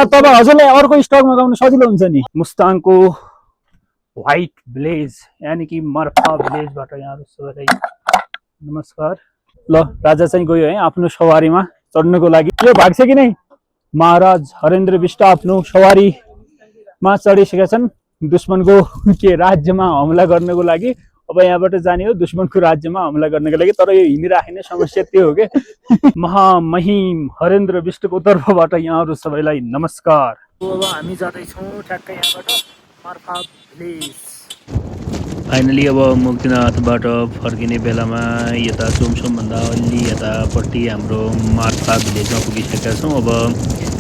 तब हजुरलाई अर्को स्टक मगाउन सजिलो हुन्छ नि। मुस्ताङको व्हाइट भिलेज यानि कि मर्फा भिलेजबाट यहाँहरू सबैलाई नमस्कार। ल राजा चाहिँ गयो है आफ्नो सवारीमा चढ्नको लागि। यो भाग्छ कि नै महाराज हरेन्द्र बिष्ट आफ्नो सवारीमा चढिसकेका छन् दुश्मनको के राज्यमा हमला गर्नको लागि। अब यहाँबाट जाने हो दुश्मनको राज्यमा हमला गर्नको लागि, तर यो हिँडिराख्ने समस्या त्यो हो कि महामहिम हरेन्द्र बिष्टको तर्फबाट यहाँहरू सबैलाई नमस्कार। अब हामी जाँदैछौँ ठ्याक्कै यहाँबाट मर्फा भिलेज। फाइनली अब मुक्तिनाथबाट फर्किने बेलामा यता चोमसोमभन्दा अलि यतापट्टि हाम्रो मार्फा भिलेजमा पुगिसकेका छौँ। अब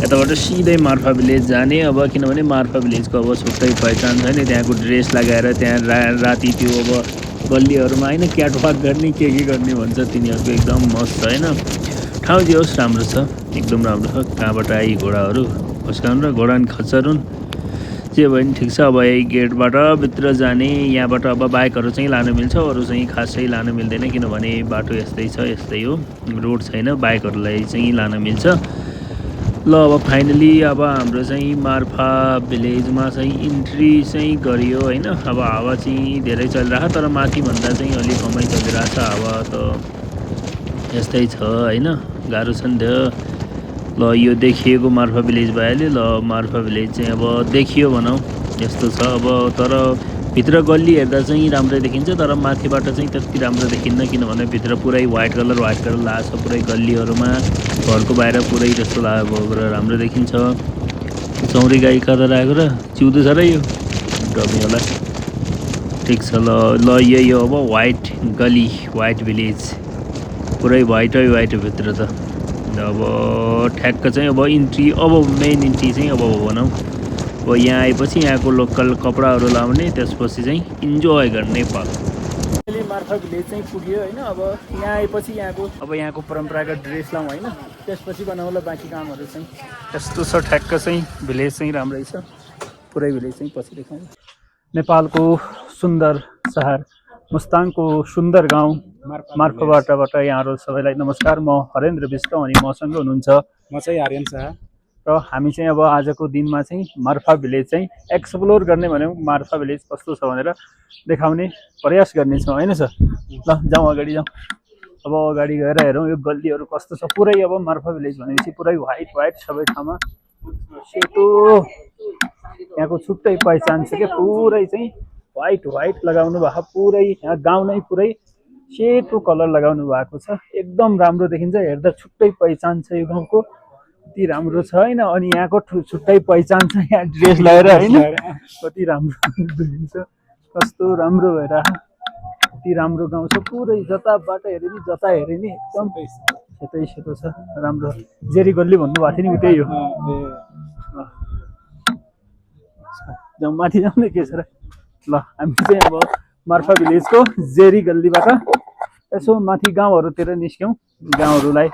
यताबाट सिधै मार्फा भिलेज जाने। अब किनभने मार्फा भिलेजको अब छुट्टै पहिचान छैन, त्यहाँको ड्रेस लगाएर त्यहाँ राति त्यो अब गल्लीहरूमा होइन क्याटवाक गर्ने के गर्ने भन्छ तिनीहरूको एकदम मस्त होइन। ठाउँ जे होस् राम्रो छ, एकदम राम्रो छ। कहाँबाट आई घोडाहरू खस्काउन् र घोडा खच्चरुन् जे भयो नि ठिक छ। अब यही गेटबाट भित्र जाने। यहाँबाट अब बाइकहरू चाहिँ लानु मिल्छ, अरू चाहिँ खासै लानु मिल्दैन किनभने बाटो यस्तै छ, यस्तै हो, रोड छैन, बाइकहरूलाई चाहिँ लान मिल्छ। ल अब फाइनली अब हाम्रो चाहिँ मार्फा भिलेजमा चाहिँ इन्ट्री चाहिँ गरियो होइन। अब हावा चाहिँ धेरै चलिरहेको तर माथिभन्दा चाहिँ अलिक कमै चलिरहेछ। हावा त यस्तै छ होइन, गाह्रो छ नि त। ल यो देखिएको मार्फा भिलेज भइहाल्यो। ल मार्फा भिलेज चाहिँ अब देखियो भनौँ यस्तो छ। अब तर भित्र गल्ली हेर्दा चाहिँ राम्रै देखिन्छ, तर माथिबाट चाहिँ त्यति राम्रो देखिन्न किनभने भित्र पुरै व्हाइट कलर लागेको छ। पुरै गल्लीहरूमा घरको बाहिर पुरै जस्तो लागेको राम्रो देखिन्छ। चौरी गाई कता आएको र चिउँदो छ र यो डमी होला। ठिक छ। ल यही हो अब व्हाइट गली, व्हाइट भिलेज, पुरै व्हाइटै व्हाइट भित्र त। अब ठ्याक्क चाहिँ अब इन्ट्री, अब मेन इन्ट्री चाहिँ अब भनौँ अब यहाँ आएपछि यहाँको लोकल कपडाहरू लाउने, त्यसपछि चाहिँ इन्जोय गर्ने पल। अहिले मार्फा भिलेज चाहिँ पुग्यो होइन। अब यहाँ आएपछि यहाँको परम्परागत ड्रेस लाउँ होइन, त्यसपछि बनाउला बाँकी कामहरू चाहिँ। यस्तो छ ठ्याक्क चाहिँ भिलेज चाहिँ राम्रै छ। पुरै भिलेज चाहिँ पछि देखाउँ। नेपालको सुन्दर सहर मुस्ताङको सुन्दर गाउँ मार्फाबाट यहाँहरू सबैलाई नमस्कार। म हरेन्द्र बिष्ट अनि मसँग हुनुहुन्छ म चाहिँ आर्यन शाह र हामी चाहिँ अब आजको दिनमा चाहिँ मार्फा भिलेज चाहिँ एक्सप्लोर गर्ने भन्यौँ। मार्फा भिलेज कस्तो छ भनेर देखाउने प्रयास गर्नेछौँ होइन सर। ल जाउँ अगाडि जाउँ। अब अगाडि गएर हेरौँ यो गल्लीहरू कस्तो छ। पुरै अब मार्फा भिलेज भनेपछि पुरै व्हाइट सबै ठाउँमा सेतो, यहाँको छुट्टै पहिचान छ क्या। पुरै चाहिँ व्हाइट लगाउनु भएको, पुरै यहाँ गाउँ नै पुरै सेतो कलर लगाउनु भएको छ। एकदम राम्रो देखिन्छ, हेर्दा छुट्टै पहिचान छ यो गाउँको, कति राम्रो छ होइन। अनि यहाँको छुट्टै पहिचान छ, यहाँ ड्रेस लगाएर होइन कति राम्रो देखिन्छ, कस्तो राम्रो भएर कति राम्रो गाउँ छ। पुरै जताबाट हेरे नि एकदम सेतै छ, राम्रो। जेरी गल्ली भन्नुभएको थियो नि उतै हो। जाउँ माथि जाउँ न के छ र। ल हामी चाहिँ अब मार्फा भिलेजको जेरी गल्लीबाट यसो माथि गाउँहरूतिर निस्क्यौँ, गाउँहरूलाई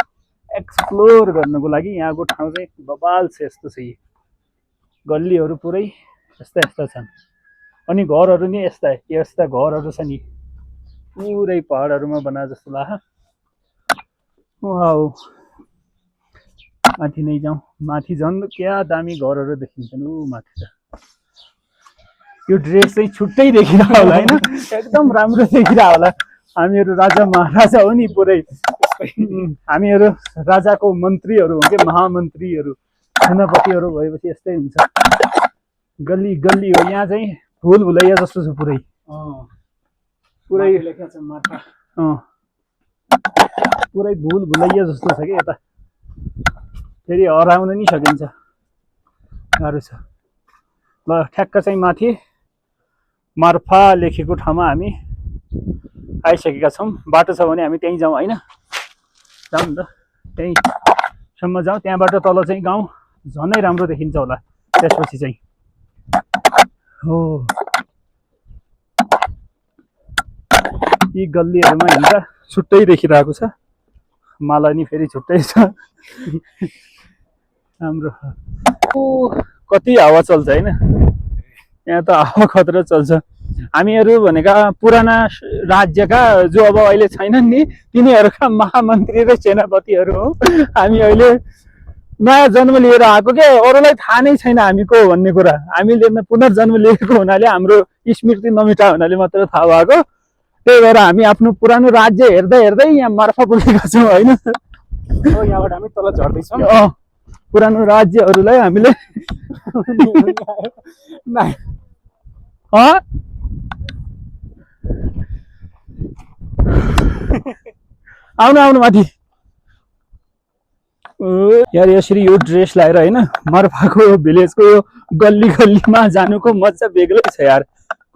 एक्सप्लोर गर्नको लागि। यहाँको ठाउँ चाहिँ बबाल छ, यस्तो छ। यी गल्लीहरू पुरै यस्ता छन् अनि घरहरू नि यस्ता घरहरू छन्। यी पुरै पहाडहरूमा बना जस्तो लाग्छ। वाउ, माथि नै जाउँ। माथि झन् क्या दामी घरहरू देखिन्छन् ऊ माथि त। यो ड्रेस चाहिँ छुट्टै देखिरह होला होइन, एकदम राम्रो देखिरह होला। हामीहरू राजा महाराजा हो नि, पुरै हामीहरू राजाको मन्त्रीहरू हो कि, महामन्त्रीहरू सेनापतिहरू भएपछि यस्तै हुन्छ। गल्ली हो यहाँ चाहिँ भुल भुलैया जस्तो छ पुरै पुरै भुल भुलैया जस्तो छ कि यता। फेरि हराउन नि सकिन्छ, गाह्रो छ। ल ठ्याक्क चाहिँ माथि मार्फा लेखेको ठाउँमा हामी आइसकेका छौँ। बाटो छ भने हामी त्यहीँ जाउँ होइन, जाउँ नि त त्यहीँसम्म जाउँ। त्यहाँबाट तल चाहिँ गाउँ झनै राम्रो देखिन्छ होला त्यसपछि चाहिँ। हो यी गल्लीहरूमा हिँड्दा छुट्टै देखिरहेको छ, मलाई नि फेरि छुट्टै छ राम्रो। ओ कति हावा चल्छ होइन, यहाँ त हावा खतरा चल्छ। हामीहरू भनेका पुराना राज्यका जो अब अहिले छैनन् नि, तिनीहरूका महामन्त्री र सेनापतिहरू हो हामी। अहिले नयाँ जन्म लिएर आएको के अरूलाई थाहा नै छैन हामी को हो भन्ने कुरा हामीले पुनर्जन्म लिएको हुनाले हाम्रो स्मृति नमिटा हुनाले मात्र थाहा भएको त्यही भएर हामी आफ्नो पुरानो राज्य हेर्दै हेर्दै यहाँ मार्फा पुगेका छौँ होइन यहाँबाट हामी तल झर्दैछौँ पुरानो राज्यहरूलाई हामीले आउनु आउनु माथि यार यसरी यो ड्रेस लगाएर होइन मार्फाको भिलेजको यो गल्ली गल्लीमा जानुको मजा बेग्लै छ यार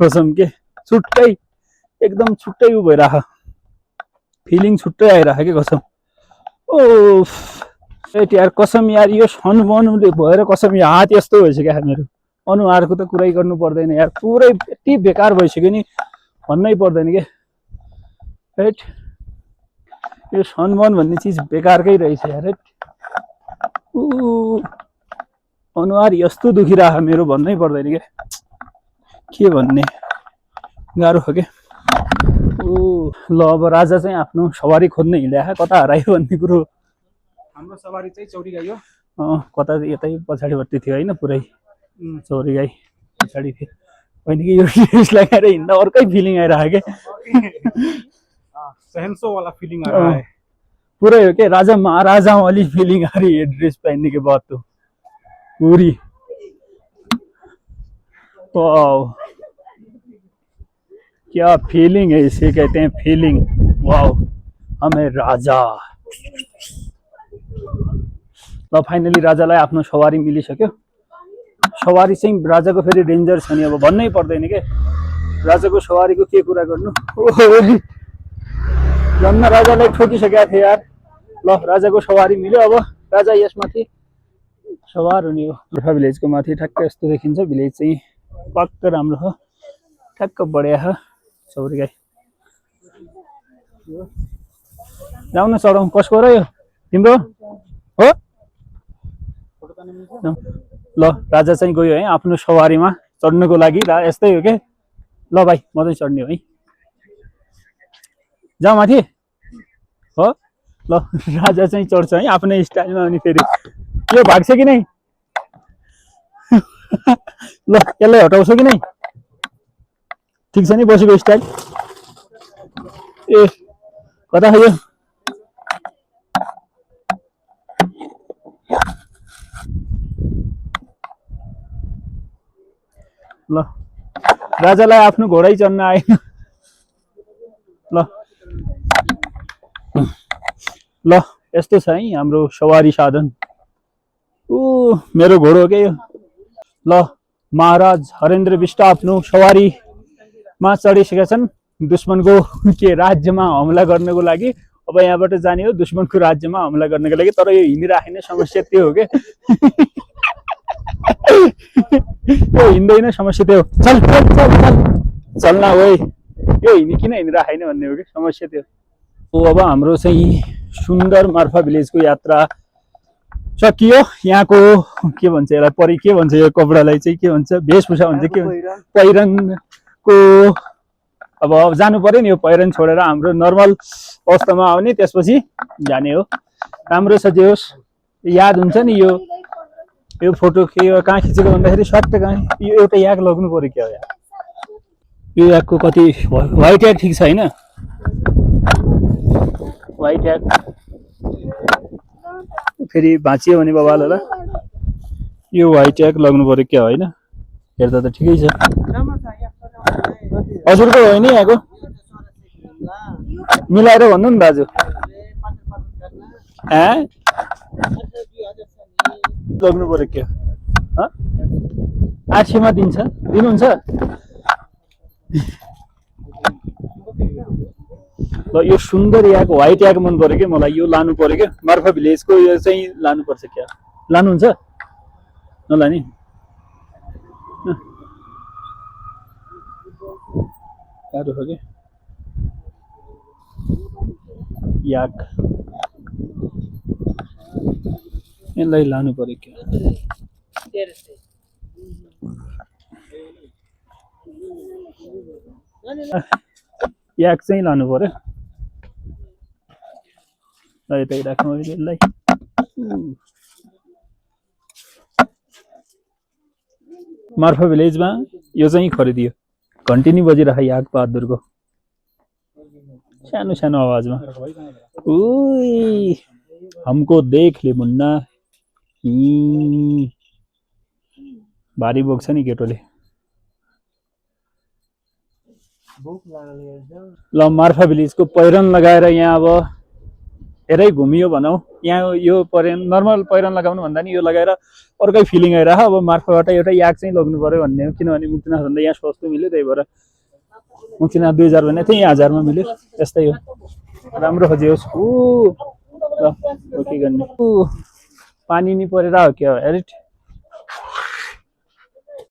कसम के छुट्टै एकदम छुट्टै उ भइरह फिलिङ छुट्टै आइरह के कसम ओ यार कसम यार यो सनबर्न भएर कसम यो हात यस्तो भइसक्यो मेरो अनुहारको त कुरै गर्नु पर्दैन यार पुरै यति बेकार भइसक्यो नि भन्नै पर्दैन के हैट यो सनबर्न भन्ने चिज बेकारकै रहेछ यार अनुहार यस्तो दुखिरह मेरो भन्नै पर्दैन के भन्ने गाह्रो हो के ल अब राजा चाहिँ आफ्नो सवारी खोज्न हिँड्या कता हरायो भन्ने कुरो हाम्रो सवारी चाहिँ चौरी गाई हो कता यतै पछाडिपट्टि थियो होइन पुरै चौरी गाई पछाडि थियो होइन कि यो ड्रेस लगाएर हिँड्दा अर्कै फिलिङ आइरह्यो के सहनसो वाला फीलिंग आ रहा है पूरे हो के राजा महाराजा वाली फीलिंग आ रही है ड्रेस पहनने के बाद तो पूरी वाह क्या फीलिंग है इसे कहते हैं फीलिंग वाह हमें राजा ल फाइनली राजालाई आफ्नो सवारी मिलिसक्यो सवारी चाहिँ राजाको फेरि डेन्जर छ नि अब भन्नै पर्दैन के राजाको सवारीको के कुरा गर्नु जन्म राजालाई ठोकिसकेका थिए यार ल राजाको सवारी मिल्यो अब राजा यसमाथि सवार हुने हो गोर्खा भिलेजको माथि ठ्याक्क यस्तो देखिन्छ भिलेज चाहिँ पक्क राम्रो हो ठ्याक्क बढिया हो चौरी गाई जाउँ न चढौँ कसको र यो तिम्रो हो ल राजा चाहिँ गयो है आफ्नो सवारीमा चढ्नको लागि यस्तै हो के ल भाइ म चाहिँ चढ्ने हो है जाऊ माथि हो ल राजा चाहिँ चढ्छ है आफ्नै स्टाइलमा अनि फेरि यो भाग्छ कि नै ल यसलाई हटाउँछ कि नै ठिक छ नि बसेको स्टाइल ए कता खै ल राजालाई आफ्नो घोडै चढ्न आएन ल ल यस्तो छ है हाम्रो सवारी साधन मेरो घोडो के यो ल महाराज हरेन्द्र बिष्ट आफ्नो सवारीमा चढिसकेका छन् दुश्मनको के राज्यमा हमला गर्नको लागि अब यहाँबाट जाने हो दुश्मनको राज्यमा हमला गर्नको लागि तर यो हिँडिराख्ने समस्या त्यो हो के यो हिँड्दैन समस्या त्यो चल चल चल चल चल्न ओइ यो किन हिँडिराखेन भन्ने हो कि समस्या त्यो अब हाम्रो चाहिँ सुन्दर मार्फा भिलेजको यात्रा सकियो यहाँको के भन्छ यसलाई परि के भन्छ यो कपडालाई चाहिँ के भन्छ वेशभूषा भन्छ के भन्छ पहिरनको अब जानु पर्यो नि यो पहिरन छोडेर हाम्रो नर्मल अवस्थामा आउने त्यसपछि जाने हो राम्रो छ जे होस् याद हुन्छ नि यो फोटो के कहाँ खिचेको भन्दाखेरि स्वाट कहाँ यो एउटा याक लग्नु पर्यो क्या यो याकको कति व्हाइट याक ठिक छ हैन व्हाइट याक फेरि भाँचियो भने बबाल होला यो व्हाइट याक लग्नु पर्यो क्या होइन हेर्दा त ठिकै छ हजुरको होइन यहाँको मिलाएर भन्नु नि दाजु लग्नु पर्यो क्या 800मा दिनुहुन्छ ल यो सुन्दर याक व्हाइट याक मन पर्यो क्या मलाई यो लानु पर्यो क्या मार्फा भिलेजको यो चाहिँ लानुपर्छ क्या लानुहुन्छ नलाने गाह्रो हो क्या याक यसलाई लानु पर्यो क्या याक चाहिँ लानु पर्यो यतै राखौँ यसलाई मार्फा भिलेजमा यो चाहिँ खरिदियो घन्टी नि बजिरहेको याग बहादुरको सानो सानो आवाजमा उई हमको देख ले मुन्ना भारी बोक्छ नि केटोले ल मार्फा भिलेजको पहिरन लगाएर यहाँ अब धेरै घुमियो भनौँ यहाँ यो पहिरन नर्मल पहिरन लगाउनु भन्दा नि यो लगाएर अर्कै फिलिङ आइरह अब मार्फाबाट एउटा याग चाहिँ लग्नु पर्यो भन्ने हो किनभने मुक्तिनाथ भन्दा यहाँ सस्तो मिल्यो त्यही भएर मुक्तिनाथ 2000 भने थिएँ यहाँ 1000 मा मिल्यो त्यस्तै हो राम्रो खोजियोस् ल के गर्ने पानी नि परेर हो क्या एडिट